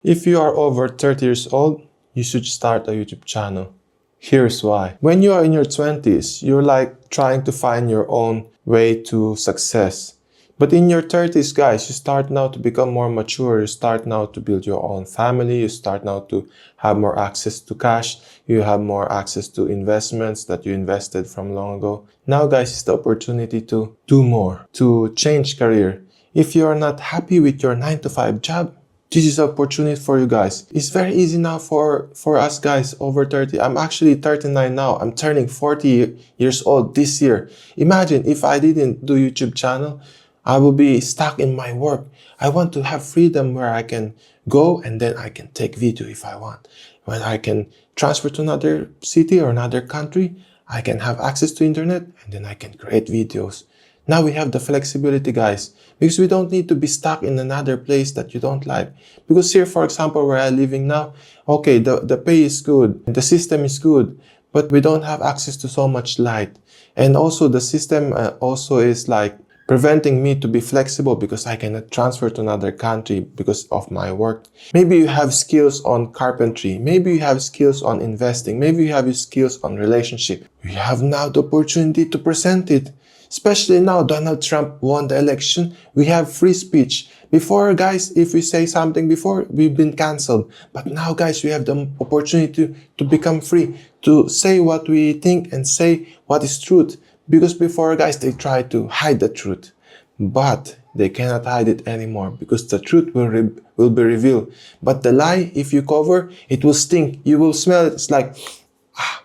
If you are over 30 years old, you should start a YouTube channel. Here's why. When you are in your 20s, you're like trying to find your own way to success. But in your 30s, guys, you start now to become more mature. You start now to build your own family. You start now to have more access to cash. You have more access to investments that you invested from long ago. Now, guys, is the opportunity to do more, to change career. If you are not happy with your 9-to-5 job, this is an opportunity for you guys. It's very easy now for us guys over 30. I'm actually 39 now. I'm turning 40 years old this year. Imagine if I didn't do YouTube channel, I will be stuck in my work. I want to have freedom where I can go and then I can take video if I want. When I can transfer to another city or another country, I can have access to internet and then I can create videos. Now we have the flexibility, guys, because we don't need to be stuck in another place that you don't like. Because here, for example, where I'm living now, okay, the pay is good, the system is good, but we don't have access to so much light. And also the system also is like preventing me to be flexible because I cannot transfer to another country because of my work. Maybe you have skills on carpentry. Maybe you have skills on investing. Maybe you have skills on relationship. You have now the opportunity to present it. Especially now, Donald Trump won the election. We have free speech. Before, guys, if we say something before, we've been cancelled. But now, guys, we have the opportunity to become free, to say what we think and say what is truth. Because before, guys, they tried to hide the truth. But they cannot hide it anymore because the truth will be revealed. But the lie, if you cover, it will stink. You will smell it. It's like...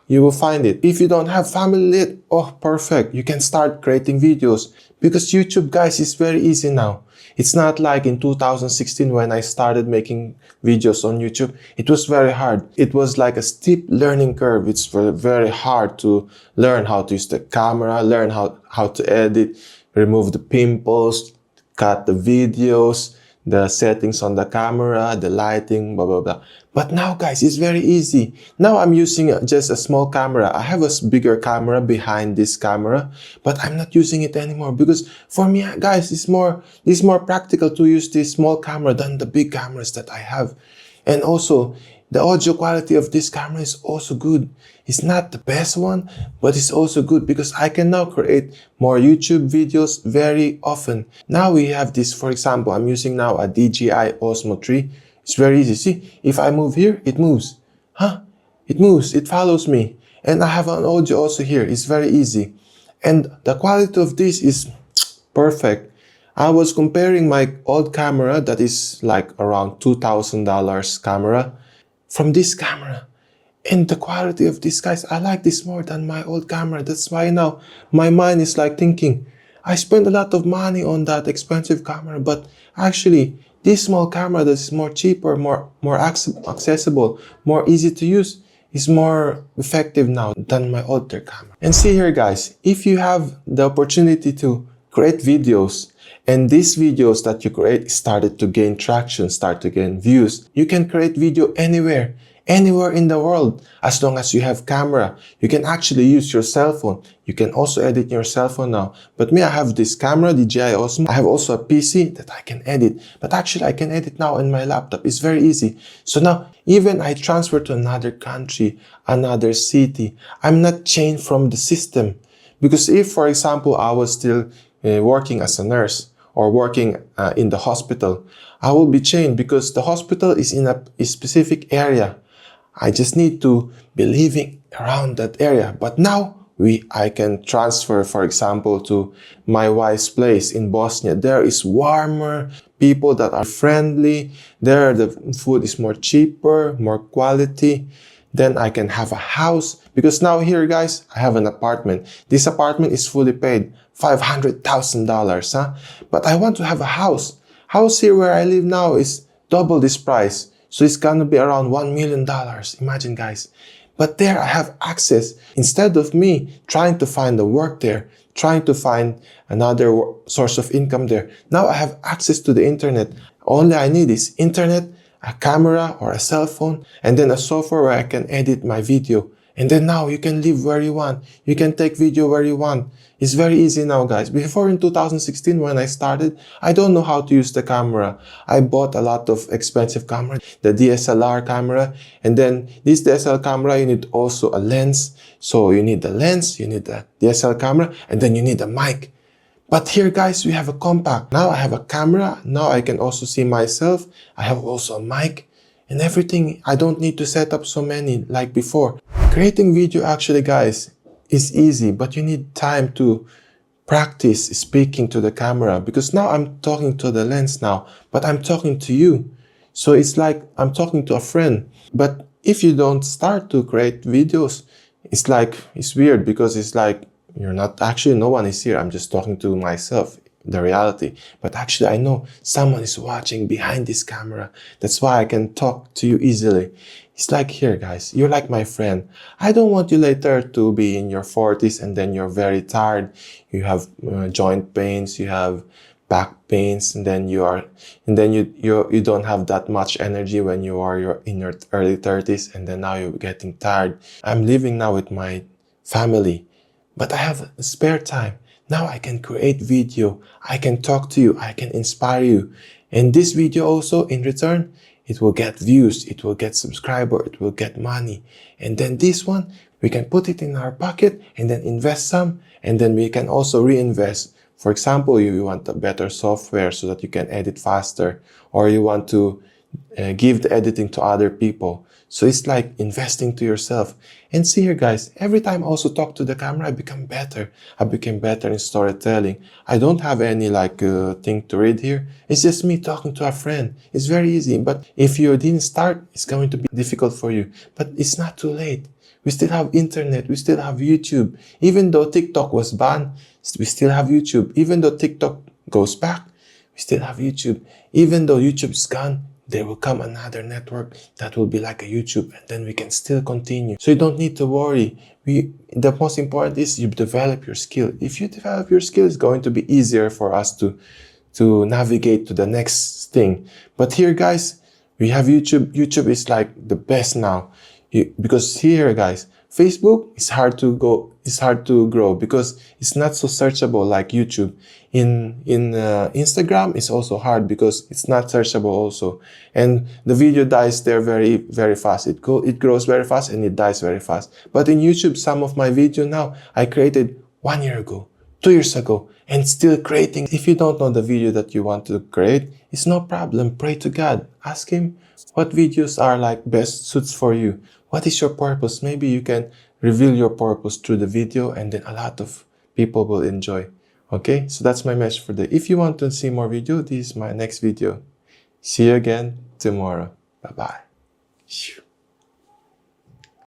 you will find it. If you don't have family lit, oh, perfect. You can start creating videos because YouTube, guys, is very easy now. It's not like in 2016 when I started making videos on YouTube. It was very hard. It was like a steep learning curve. It's very hard to learn how to use the camera, learn how to edit, remove the pimples, cut the videos, the settings on the camera, the lighting, blah, blah, blah. But now, guys, it's very easy. Now I'm using just a small camera. I have a bigger camera behind this camera, but I'm not using it anymore because for me, guys, it's more practical to use this small camera than the big cameras that I have. And also, the audio quality of this camera is also good. It's not the best one, but it's also good because I can now create more YouTube videos very often. Now we have this, for example, I'm using now a DJI Osmo 3. It's very easy. See, if I move here, it moves. It moves, it follows me. And I have an audio also here. It's very easy. And the quality of this is perfect. I was comparing my old camera that is like around $2,000 camera from this camera. And the quality of this, guys, I like this more than my old camera. That's why now my mind is like thinking, I spent a lot of money on that expensive camera, but actually this small camera that is more cheaper, more accessible, more easy to use, is more effective now than my older camera. And see here, guys, if you have the opportunity to create videos, and these videos that you create started to gain traction, start to gain views, you can create video anywhere in the world. As long as you have camera, you can actually use your cell phone. You can also edit your cell phone now. But me, I have this camera, DJI Osmo. I have also a PC that I can edit. But actually, I can edit now in my laptop. It's very easy. So now, even I transfer to another country, another city, I'm not chained from the system. Because if, for example, I was still working as a nurse or working in the hospital, I will be chained because the hospital is in a specific area. I just need to be living around that area. But now I can transfer, for example, to my wife's place in Bosnia. There is warmer, people that are friendly. There the food is more cheaper, more quality. Then I can have a house. Because now here, guys, I have an apartment. This apartment is fully paid, $500,000, But I want to have a house. House here where I live now is double this price. So it's gonna be around $1 million. Imagine, guys. But there I have access. Instead of me trying to find a work there, trying to find another source of income there, now I have access to the internet. Only I need is internet, a camera or a cell phone, and then a software where I can edit my video. And then now you can live where you want. You can take video where you want. It's very easy now, guys. Before in 2016, when I started, I don't know how to use the camera. I bought a lot of expensive camera, the DSLR camera. And then this DSLR camera, you need also a lens. So you need the lens, you need the DSLR camera, and then you need a mic. But here, guys, we have a compact. Now I have a camera. Now I can also see myself. I have also a mic and everything. I don't need to set up so many like before. Creating video actually, guys, is easy, but you need time to practice speaking to the camera, because now I'm talking to the lens now, but I'm talking to you. So it's like I'm talking to a friend. But if you don't start to create videos, it's weird, because it's like you're not actually, no one is here. I'm just talking to myself, the reality. But actually, I know someone is watching behind this camera. That's why I can talk to you easily. It's like here, guys, you're like my friend. I don't want you later to be in your 40s and then you're very tired. You have joint pains, you have back pains, and then you don't have that much energy when you're in your early 30s, and then now you're getting tired. I'm living now with my family, but I have spare time. Now I can create video, I can talk to you, I can inspire you. And this video also, in return, it will get views, it will get subscriber, it will get money. And then this one, we can put it in our pocket and then invest some, and then we can also reinvest. For example, you want a better software so that you can edit faster, or you want to give the editing to other people. So it's like investing to yourself. And see here, guys, every time I also talk to the camera, I become better. I became better in storytelling. I don't have any thing to read here. It's just me talking to a friend. It's very easy. But if you didn't start, it's going to be difficult for you. But it's not too late. We still have internet. We still have YouTube. Even though TikTok was banned, we still have YouTube. Even though TikTok goes back, we still have YouTube. Even though YouTube is gone, there will come another network that will be like a YouTube, and then we can still continue. So you don't need to worry. The most important is you develop your skill. If you develop your skill, it's going to be easier for us to navigate to the next thing. But here, guys, we have YouTube. YouTube is like the best now. Because here, guys, Facebook is hard to grow because it's not so searchable like YouTube. In Instagram, it's also hard because it's not searchable also, and the video dies there very, very fast. It grows very fast and it dies very fast. But in YouTube, some of my video now I created 1 year ago, 2 years ago, and still creating. If you don't know the video that you want to create, it's no problem. Pray to God. Ask Him what videos are like best suits for you. What is your purpose? Maybe you can reveal your purpose through the video, and then a lot of people will enjoy. Okay, so that's my message for today. If you want to see more video, this is my next video. See you again tomorrow. Bye-bye.